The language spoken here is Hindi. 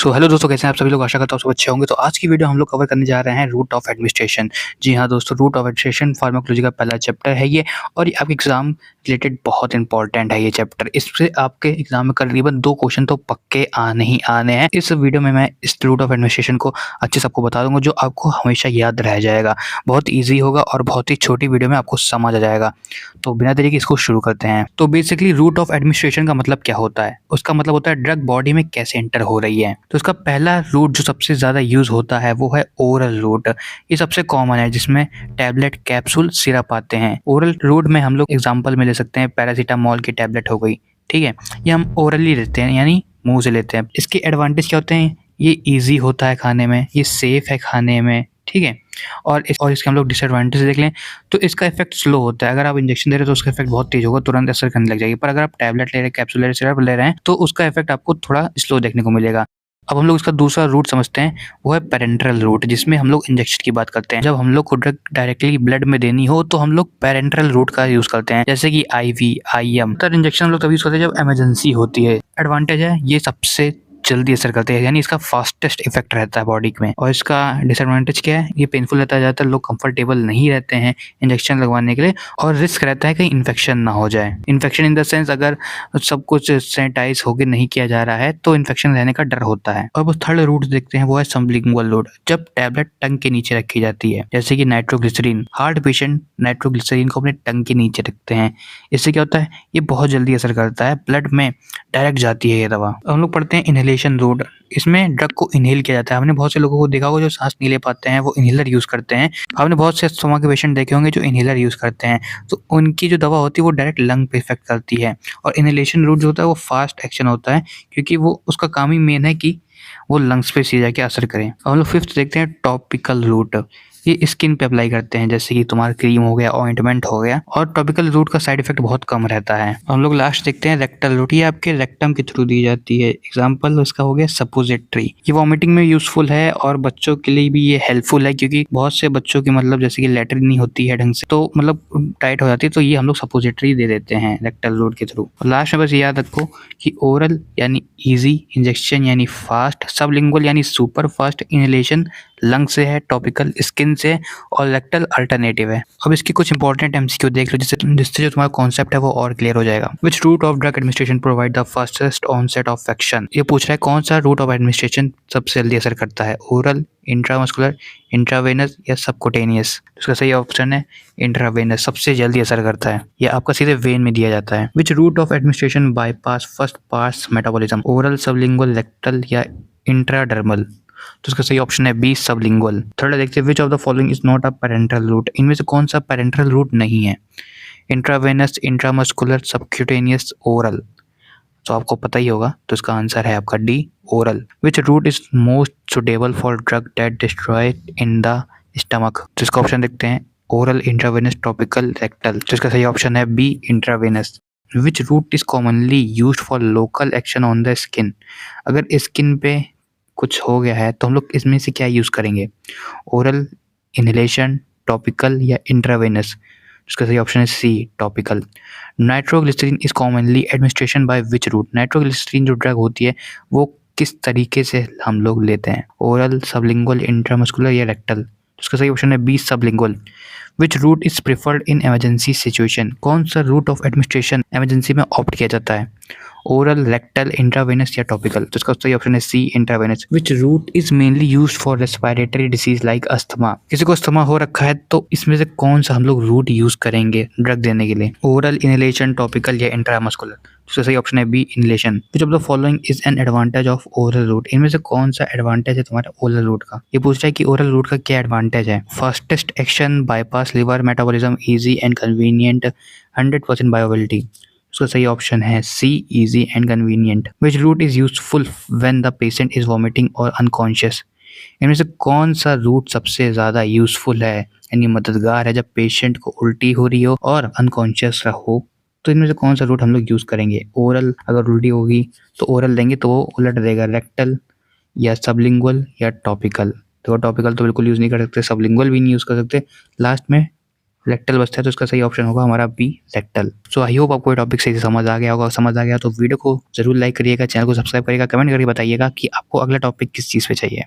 सो हेलो दोस्तों, कैसे हैं आप सभी लोग। आशा करता हूँ सब अच्छे होंगे। तो आज की वीडियो हम लोग कवर करने जा रहे हैं रूट ऑफ एडमिनिस्ट्रेशन। जी हाँ दोस्तों, रूट ऑफ एडमिनिस्ट्रेशन फार्माकोलॉजी का पहला चैप्टर है ये, और ये आपके एग्जाम रिलेटेड बहुत इंपॉर्टेंट है ये चैप्टर। इससे आपके एग्जाम में करीबन 2 क्वेश्चन तो पक्के आने ही आने हैं। इस वीडियो में मैं इस रूट ऑफ एडमिनिस्ट्रेशन को अच्छे से आपको बता दूंगा, जो आपको हमेशा याद रह जाएगा। बहुत ईजी होगा और बहुत ही छोटी वीडियो में आपको समझ आ जाएगा। तो बिना देरी के इसको शुरू करते हैं। तो बेसिकली रूट ऑफ एडमिनिस्ट्रेशन का मतलब क्या होता है? उसका मतलब होता है ड्रग बॉडी में कैसे एंटर हो रही है। तो इसका पहला रूट जो सबसे ज़्यादा यूज़ होता है वो है ओरल रूट। ये सबसे कॉमन है, जिसमें टैबलेट, कैप्सूल, सिरप आते हैं। ओरल रूट में हम लोग एग्जांपल में ले सकते हैं पैरासीटामोल की टैबलेट हो गई, ठीक है। ये हम ओरली लेते हैं, यानी मुंह से लेते हैं। इसके एडवांटेज क्या होते हैं? ये ईजी होता है खाने में, ये सेफ है खाने में, ठीक है। और इसके हम लोग डिसएडवांटेज देख लें तो इसका इफेक्ट स्लो होता है। अगर आप इंजेक्शन दे रहे हैं तो उसका इफेक्ट बहुत तेज होगा, तुरंत असर करने लग जाएगी। पर अगर आप टैबलेट ले रहे हैं, कैप्सूल ले रहे हैं, सिरप ले रहे हैं, तो उसका इफेक्ट आपको थोड़ा स्लो देखने को मिलेगा। अब हम लोग इसका दूसरा रूट समझते हैं, वो है पैरेंटरल रूट, जिसमें हम लोग इंजेक्शन की बात करते हैं। जब हम लोग को ड्रग डायरेक्टली ब्लड में देनी हो तो हम लोग पैरेंटरल रूट का यूज करते हैं, जैसे कि आईवी, आईएम। तर इंजेक्शन हम लोग तभी यूज करते हैं जब इमरजेंसी होती है। एडवांटेज है, ये सबसे जल्दी असर करते हैं, यानी इसका फास्टेस्ट इफेक्ट रहता है बॉडी में। और इसका डिसएडवांटेज क्या है? ये पेनफुल रहता है, ज़्यादातर लोग कंफर्टेबल नहीं रहते हैं इंजेक्शन लगवाने के लिए, और रिस्क रहता है कहीं इन्फेक्शन ना हो जाए। इन्फेक्शन इन द सेंस, अगर सब कुछ सैनिटाइज होकर नहीं किया जा रहा है तो इन्फेक्शन रहने का डर होता है। और वो थर्ड रूट देखते हैं, वो है सबलिंगुअल रूट, जब टैबलेट टंग के नीचे रखी जाती है, जैसे कि नाइट्रोग्लिसरीन। हार्ट पेशेंट नाइट्रोग्लिसरीन को अपने टंग के नीचे रखते हैं। इससे क्या होता है? ये बहुत जल्दी असर करता है, ब्लड में डायरेक्ट जाती है ये दवा। हम लोग पढ़ते हैं इनहेलेशन रूट। इसमें ड्रग को इनहेल किया जाता है। हमने बहुत से लोगों को देखा होगा जो सांस नहीं ले पाते हैं, वो इनहेलर यूज करते हैं। आपने बहुत से अस्थमा के पेशेंट देखे होंगे जो इनहेलर यूज करते हैं, तो उनकी जो दवा होती है वो डायरेक्ट लंग पे इफेक्ट करती है। और इनहेलेशन रूट जो होता है वो फास्ट एक्शन होता है, क्योंकि वो उसका काम ही मेन है कि वो लंग्स पे सीधे जाके असर करें। और हम लोग फिफ्थ देखते हैं टॉपिकल रूट। ये स्किन पे अप्लाई करते हैं, जैसे कि तुम्हारा क्रीम हो गया, ऑइंटमेंट हो गया। और टॉपिकल रूट का साइड इफेक्ट बहुत कम रहता है। हम लोग लास्ट देखते हैं रेक्टल रूट। ये आपके रेक्टम के थ्रू दी जाती है। एग्जाम्पल उसका हो गया सपोजिटरी। ये वॉमिटिंग में यूजफुल है और बच्चों के लिए भी ये हेल्पफुल है, क्योंकि बहुत से बच्चों की मतलब जैसे कि लैट्रिन नहीं होती है ढंग से, तो मतलब टाइट हो जाती है, तो ये हम लोग सपोजिटरी दे देते हैं रेक्टल रूट के थ्रू। लास्ट में बस याद रखो कि ओरल यानी इजी, इंजेक्शन यानी फास्ट, सबलिंगुअल यानी सुपर फास्ट, इनहेलेशन लंग से है, टॉपिकल स्किन से, और रेक्टल अल्टरनेटिव है। अब इसकी कुछ इंपॉर्टेंट एमसीक्यू देख लो, जिससे जो तुम्हारा कॉन्सेप्ट है वो और क्लियर हो जाएगा। Which route of drug administration provide the fastest onset of action? ये पूछ रहा है कौन सा रूट ऑफ एडमिनिस्ट्रेशन सबसे जल्दी असर करता है, ओरल, इंट्रामस्कुलर, इंट्रावेनस या सबकुटेनियस? इसका सही ऑप्शन है इंट्रावेनस, सबसे जल्दी असर करता है। ये आपका सीधे वेन में दिया जाता है। विच route of administration bypass first pass metabolism, oral, sublingual, rectal या इंट्राडर्मल? तो इसका सही ऑप्शन है बी, सबलिंगुअल। थर्ड देखते हैं, which of the following is not a parenteral route? इनमें से कौन सा पैरेंटल रूट नहीं है? Intravenous, intramuscular, subcutaneous, oral? तो आपको पता ही होगा, तो इसका आंसर है आपका D, oral. Which route is most suitable for drug that destroy in the stomach? तो इसका ऑप्शन देखते हैं, ओरल, इंट्रावेनस, टॉपिकल, रेक्टल। तो इसका सही ऑप्शन है B, intravenous. Which route is commonly used for local action on the skin? अगर स्किन पे कुछ हो गया है तो हम लोग इसमें से क्या यूज करेंगे? ओरल, इनहेलेशन, टॉपिकल या इंट्रावेनस? इसका सही ऑप्शन है C, topical. Nitroglycerine is commonly administration by which route? नाइट्रोग्लिसरीन जो ड्रग होती है वो किस तरीके से हम लोग लेते हैं? ओरल, सबलिंगुअल, इंट्रामस्कुलर या रेक्टल? इसका सही ऑप्शन है B, sublingual. Which route is preferred in emergency situation? कौन सा रूट ऑफ एडमिनिस्ट्रेशन इमरजेंसी में ऑप्ट किया जाता है? ओरल, रेक्टल, इंट्रावेनस या टॉपिकल? तो इसका सही ऑप्शन है C, intravenous. Which route is mainly used for respiratory disease like asthma? किसी को अस्थमा हो रखा है तो इसमें से कौन सा हम लोग रूट यूज करेंगे ड्रग देने के लिए? ओरल, इनहेलेशन, टॉपिकल या इंट्रामस्कुलर? तो सही ऑप्शन है B, inhalation. Which of the following is an advantage of oral route? इनमें से कौन सा एडवांटेज है तुम्हारा ओरल रूट का? ये पूछ रहा है कि ओरल रूट का क्या एडवांटेज है। Fastest action, bypass liver metabolism, easy and convenient, 100% bioavailability? उसका सही ऑप्शन है C, easy and convenient. Which route is useful when the patient is vomiting और अनकॉन्शियस? इनमें से कौन सा रूट सबसे ज़्यादा यूजफुल है, यानी मददगार है, जब पेशेंट को उल्टी हो रही हो और अनकॉन्शियस हो? तो इनमें से कौन सा रूट हम लोग यूज़ करेंगे? ओरल, अगर उल्टी होगी तो ओरल देंगे तो वो उलट देगा, रेक्टल या सबलिंगुअल या टॉपिकल? तो टॉपिकल तो बिल्कुल यूज़ नहीं कर सकते, सबलिंगुअल भी नहीं यूज़ कर सकते। लास्ट में रेक्टल बचता है तो इसका सही ऑप्शन होगा हमारा B rectal. So I hope आपको ये टॉपिक सही से समझ आ गया होगा। समझ आ गया तो वीडियो को जरूर लाइक करिएगा, चैनल को सब्सक्राइब करिएगा, कमेंट करके बताइएगा कि आपको अगला टॉपिक किस चीज़ पे चाहिए।